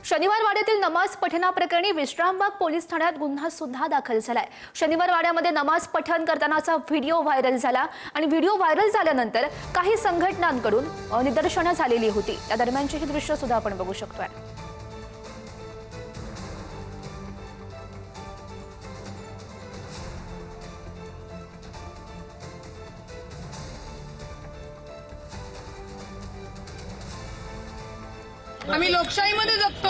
शनिवार वाड्यातील नमाज पठणाप्रकरणी विश्रामबाग पोलीस ठाण्यात गुन्हा सुद्धा दाखल झालाय। शनिवार वाड्यामध्ये नमाज पठण करतानाचा व्हिडिओ व्हायरल झाला आणि व्हिडिओ व्हायरल झाल्यानंतर काही संघटनांकडून निदर्शनं झालेली होती। त्या दरम्यानची ही दृश्य सुद्धा आपण बघू शकतोय। आम्ही लोकशाहीमध्ये जगतो,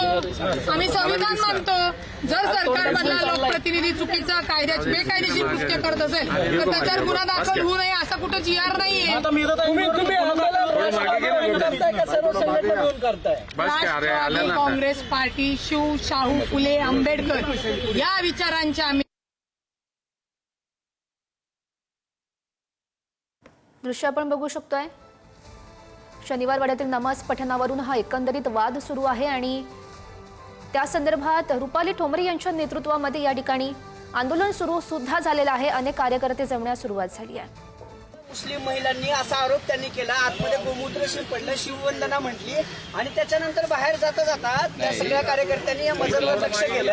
आम्ही संविधान मानतो। जर सरकारमधला लोकप्रतिनिधी चुकीचा कायद्याची बेकायदेशीर कृत्य करत असेल तर त्याच्यावर गुन्हा दाखल होऊ नये असा कुठं GR नाहीये। राष्ट्रवादी काँग्रेस पार्टी शिव शाहू फुले आंबेडकर या विचारांच्या आम्ही दृश्य आपण बघू शकतोय। शनिवार वाड्यातील नमाज पठणावरून हा एकंदरीत वाद सुरू आहे आणि त्या संदर्भात रुपाली ठोंबरे यांच्या नेतृत्वामध्ये या ठिकाणी आंदोलन सुरू सुद्धा झालेलं आहे। अनेक कार्यकर्ते जमण्यास सुरुवात झाली आहे। मुस्लिम महिलांनी असा आरोप त्यांनी केला, आतमध्ये गोमूत्र शिंपडलं, शिववंदना म्हटली आणि त्याच्यानंतर बाहेर जाता जाता त्या सगळ्या कार्यकर्त्यांनी या मजलवर लक्ष केलं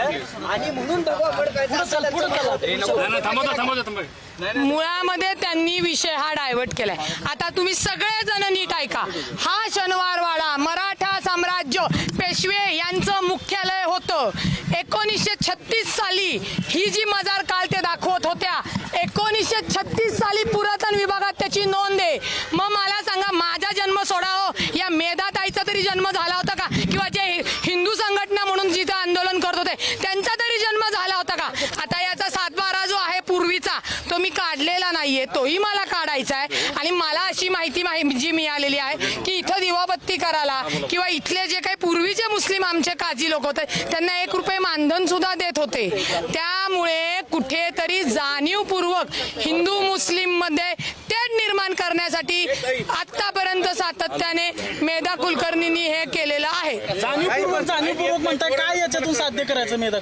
आणि म्हणून बघू आपण काय मुळामध्ये त्यांनी विषय हा डायव्हर्ट केलाय। आता तुम्ही सगळेजण नीट ऐका। हा शनिवार वाडा मराठा साम्राज्य पेशवे यांचं मुख्यालय होतं। 1936 साली ही जी मजार काल ते दाखवत होत्या, 1936 साली पुरातन विभागात त्याची नोंद आहे। मग मला सांगा, माझा जन्म सोडावं, या मेधाताईचा तरी जन्म झाला होता का? किंवा जे हिंदू संघटना म्हणून जिथं आंदोलन करत होते त्यांचा तरी जन्म झाला होता का? आता याचा 7/12 जो आहे पूर्वीचा तो मी काढलेला नाहीये, तोही मला काढायचा आहे। आणि मला अशी माहिती जी मिळालेली आहे की इथं दिवाबत्ती करायला किंवा इथले जे काही पूर्वीचे मुस्लिम आमचे काजी लोक होते त्यांना 1 रुपये मानधन सुद्धा देत होते। त्यामुळे कुठेतरी जाणीवपूर्वक हिंदू मुस्लिम मध्ये तेढ निर्माण करण्यासाठी आतापर्यंत सातत्याने मेधा कुलकर्णींनी हे केलेलं आहे। जाणीवपूर्वक म्हणताय, काय याच्यातून साध्य करायचं मेधा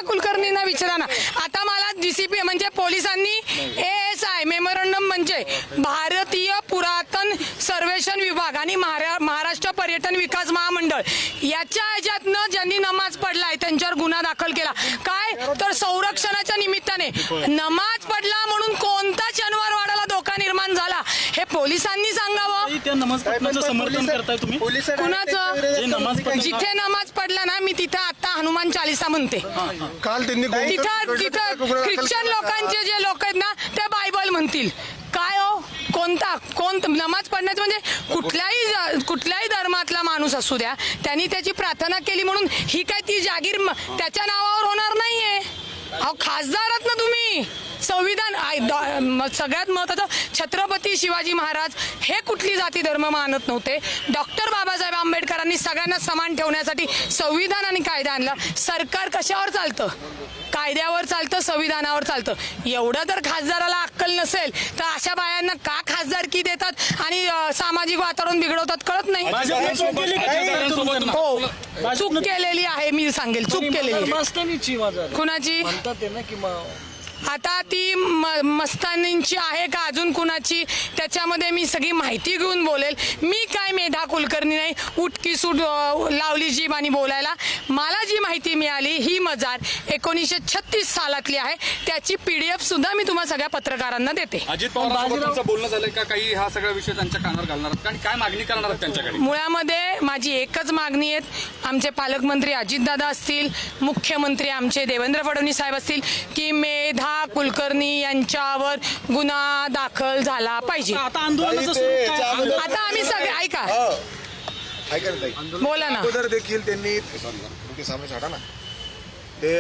कुलकर्णींना विचारा ना। आता मला DCP म्हणजे पोलिसांनी ASI मेमोरंडम म्हणजे भारतीय पुरातन सर्वेक्षण विभाग आणि महाराष्ट्र पर्यटन विकास महामंडळ याच्या ह्याच्यातनं ज्यांनी नमाज पडलाय त्यांच्यावर गुन्हा दाखल केला। काय तर संरक्षणाच्या निमित्ताने नमाज पडला म्हणून कोणता शनिवार वाड्याला धोका निर्माण झाला हे पोलिसांनी सांगावं। त्या नमाज पठणाचं समर्थन करताय तुम्ही? कुणाचं? जिथे नमाज पडला ना, मी तिथं आता हनुमान चालीसा म्हणते। काल त्यांनी तिथं ख्रिश्चन लोकांचे जे लोक आहेत ना ते बायबल म्हणतील। काय हो, कोण नमाज पडण्याचं म्हणजे कुठल्याही धर्मातला माणूस असू द्या, त्यांनी त्याची प्रार्थना केली म्हणून ही काय ती जागीर त्याच्या नावावर होणार नाहीये। अहो, खासदार आहात ना तुम्ही। संविधान सगळ्यात महत्त्वाचं, छत्रपती शिवाजी महाराज हे कुठली जाती धर्म मानत नव्हते। डॉक्टर बाबासाहेब आंबेडकरांनी सगळ्यांना समान ठेवण्यासाठी संविधान आणि कायदा आणला। सरकार कशावर चालतं? कायद्यावर चालतं, संविधानावर चालतं। एवढं जर खासदाराला अक्कल नसेल तर अशा बायांना का खासदारकी देतात आणि सामाजिक वातावरण बिघडवतात कळत नाही। हो, चूक केलेली आहे, मी सांगेल चूक केलेली। कुणाची? आता ती मस्तानींची आहे का अजून कुणाची, त्याच्यामध्ये मी सगळी माहिती घेऊन बोलेल। मी काय मेधा कुलकर्णी नाही, उठकी सूट लावली जीभ आणि बोलायला। मला जी माहिती मिळाली ही मजार 1936 सालातली आहे। त्याची PDF सुद्धा मी तुम्हा सगळ्या पत्रकारांना देते। अजित पवारांचं बोलणं झालंय का? काही हा सगळा विषय त्यांच्या कानावर घालणार आणि काय मागणी करणार त्यांच्याकडे? मुळामध्ये माझी एकच मागणी आहे, आमचे पालकमंत्री अजितदादा असतील, मुख्यमंत्री आमचे देवेंद्र फडणवीस साहेब असतील की मेधा कुलकर्णी यांच्यावर गुन्हा दाखल झाला पाहिजे। आता आंदोलनाचं आता आम्ही सगळे ऐका बोला ना। अगोदर देखील त्यांनी सामने छाटा ना, ते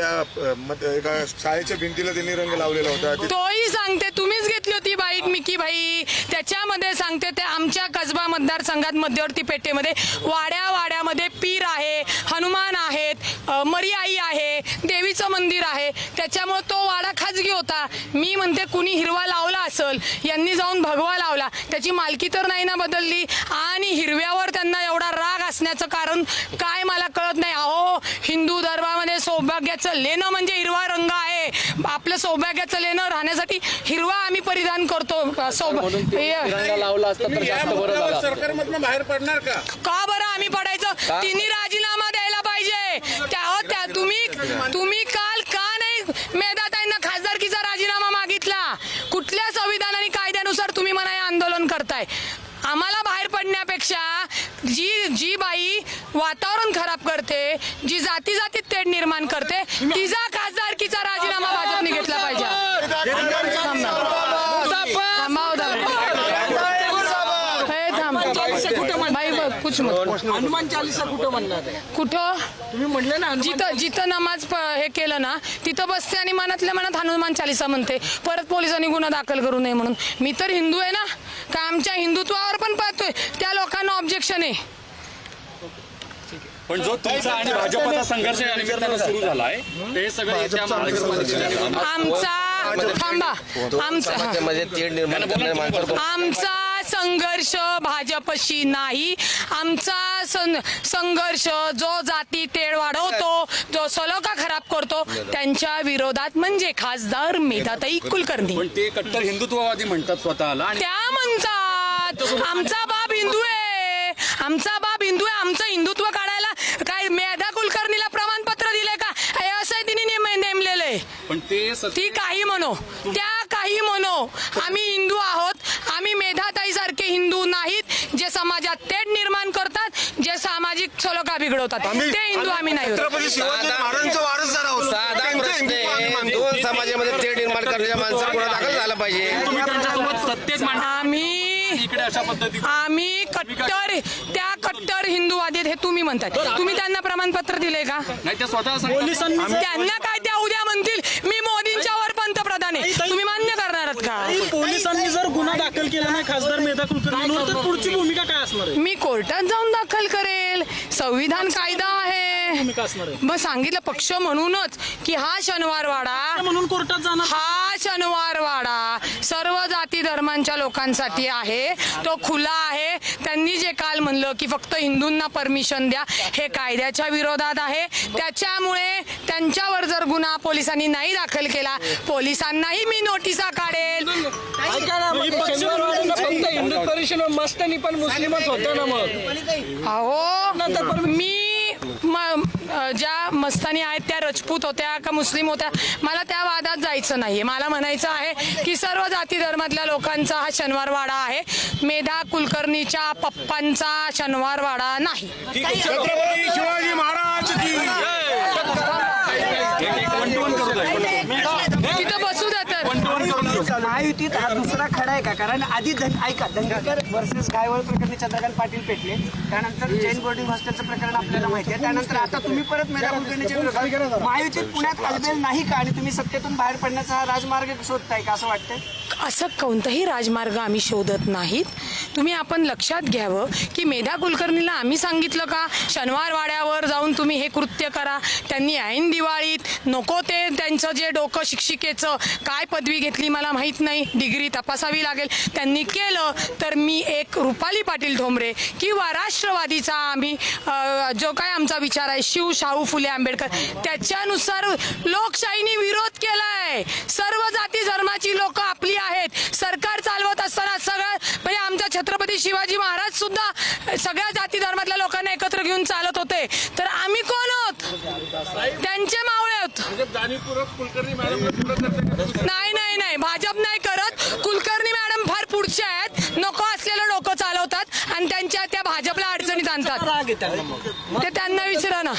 एका शाळेच्या भिंतीला त्यांनी रंग लावलेला होता। तोही सांगते, तुम्हीच घेतली होती बाईट मिकी भाई। त्याच्यामध्ये सांगते ते आमच्या कसबा मतदारसंघात मध्यवर्ती पेठेमध्ये वाड्यामध्ये पीर आहे, हनुमान आहेत, मरियाई आहे, देवीचं मंदिर आहे। त्याच्यामुळे तो वाडा खाजगी होता। मी म्हणते कुणी हिरवा लावला असेल, यांनी जाऊन भगवा लावला, त्याची मालकी तर नाही ना बदलली। आणि हिरव्यावर त्यांना एवढा राग असण्याचं कारण काय मला कळत नाही। अहो, हिंदू धर्मामध्ये सौभाग्याचं लेणं म्हणजे हिरवा रंग आहे। आपलं सौभाग्याचं लेणं राहण्यासाठी हिरवा आम्ही परिधान करतो। लावला असता तर जास्त बरं झालं। का बरं आम्ही पडायचं तिने राजीनामा द्यायला पाहिजे. त्या तुम्ही काल का नाही मेधाताईंना खासदारकीचा राजीनामा मागितला? कुठल्या संविधान आणि कायद्यानुसार तुम्ही म्हणा हे आंदोलन करताय? आम्हाला बाहेर पडण्यापेक्षा जी बाई वातावरण खराब करते, जी जाती तेढ निर्माण करते, तिचा खासदारकीचा राजीनामा भाजपने घेतला पाहिजे. हनुमान चालीसा कुठं म्हणणार आहे? कुठं तुम्ही म्हणले ना जिथं नमाज हे केलं ना तिथं बसते आणि मनातल्या मनात हनुमान चालीसा म्हणते. परत पोलिसांनी गुन्हा दाखल करू नये म्हणून. मी तर हिंदू आहे ना, का आमच्या हिंदुत्वावर पण पाहतोय त्या लोकांना ऑब्जेक्शन आहे. पण जो तुमचा आणि भाजपचा संघर्ष या निमित्तानं सुरू झालाय ते सगळं येत्या महानगरपालिकेच्या आमचा संघर्ष भाजपशी नाही. आमचा संघर्ष जो जाती तेढ वाढवतो, जो सलोखा खराब करतो त्यांच्या विरोधात म्हणजे खासदार मेधाताई कुलकर्णी. पण ते कट्टर हिंदुत्ववादी म्हणतात स्वतःला आणि त्या म्हणतात आमचा बाप हिंदू आहे, आमचा बाप हिंदू आहे. आमचं हिंदुत्व काढायला काय मेधा कुलकर्णीला प्रमाणपत्र दिले का? असं तिने नेमलेलं आहे. पण ते ती काही म्हणो, त्या काही म्हणो, आम्ही हिंदू आहोत. आम्ही मेधाताई सारखे हिंदू नाहीत जे समाजात तेढ निर्माण करतात, जे सामाजिक सलोखा बिघडवतात. ते हिंदू आम्ही नाही. छत्रपती शिवाजी महाराजांचा वारसदार आहोत. साधा प्रश्न आहे. दोन समाजामध्ये तेढ निर्माण करण्याच्या माणसाला गुन्हा दाखल झाला पाहिजे. तुम्ही त्यांच्यासोबत सत्तेत इकडे अशा पद्धतीने आम्ही कट्टर हिंदूवादी आहेत हे तुम्ही म्हणताय. तुम्ही त्यांना प्रमाणपत्र दिले का? नाही त्या स्वतः पोलिसांनी त्यांना काय त्या उद्या म्हणतील मी मोदींच्या वर पंतप्रधान आहे, तुम्ही मान्य करणार आहात का? पोलिसांनी जर गुन्हा दाखल केला नाही खासदार मेधा कुलकर्णींवर तर पुढची भूमिका काय असणार आहे? मी कोर्टात जाऊन दाखल करेल. संविधान कायदा आहे. भूमिका असणार आहे मग सांगितलं पक्ष म्हणूनच की हा शनिवारवाडा, म्हणून कोर्टात जाणार. हा शनिवारवाडा सर्व जाती धर्मांच्या लोकांसाठी आहे. तो खुला आहे. त्यांनी जे काल म्हणलं की फक्त हिंदूंना परमिशन द्या, हे कायद्याच्या विरोधात आहे. त्याच्यामुळे त्यांच्यावर जर गुन्हा पोलिसांनी नाही दाखल केला, पोलिसांनाही मी नोटिसा काढेल. फक्त हिंदू परिषद मस्तानी पण मुस्लिमच होतं ना. मग अहो मी ज्या मस्तानी आहेत त्या राजपूत होत्या का मुस्लिम होत्या, मला त्या वादात जायचं नाहीये. मला म्हणायचं आहे की सर्व जाती धर्मातल्या लोकांचा हा शनिवारवाडा आहे. मेधा कुलकर्णीच्या पप्पांचा शनिवारवाडा नाही. छत्रपती शिवाजी महाराज की तिथं बसू द्या तर. महायुतीत हा दुसरा खडा आहे का? कारण आधी ऐका, दंगेकर वर्सेस गायवळ प्रकरणी चंद्रकांत पाटील पेटले, त्यानंतर जैन बोर्डिंग हॉस्टेलचं प्रकरण आपल्याला माहिती आहे, त्यानंतर आता तुम्ही परत मेधा कुलकर्णीच्या विरोधात महायुतीत पुण्यात अलबेल नाही का? आणि तुम्ही सत्तेतून बाहेर पडण्याचा हा राजमार्ग शोधताय का असं वाटतंय? असं कोणताही राजमार्ग आम्ही शोधत नाहीत. तुम्ही आपण लक्षात घ्यावं की मेधा कुलकर्णीला आम्ही सांगितलं का शनिवारवाड्यावर जाऊन तुम्ही हे कृत्य करा? त्यांनी ऐन दिवाळीत नको ते त्यांचं जे डोकं शिक्षिकेचं काय पदवी घेतली मला माहीत नाही, डिग्री तपासावी लागेल, त्यांनी केलं तर मी एक रुपाली पाटील ठोंबरे किंवा राष्ट्रवादीचा आम्ही जो काय आमचा विचार आहे शिव शाहू फुले आंबेडकर त्याच्यानुसार लोकशाहीने विरोध केलाय. सर्व जाती धर्माची लोक आपली आहेत. सरकार चालवत असताना सगळं म्हणजे आमच्या छत्रपती शिवाजी महाराज सुद्धा सगळ्या जाती धर्मातल्या लोकांना एकत्र घेऊन चालत होते. तर आम्ही कोण आहोत? त्यांचे मावळे आहोत. नाही भाजप नाही करत. कुलकर्णी मॅडम फार पुढच्या आहेत. नको असलेलं डोकं चालवतात आणि त्यांच्या त्या भाजपला अडचणीत आणतात. ते त्यांना विचारा ना.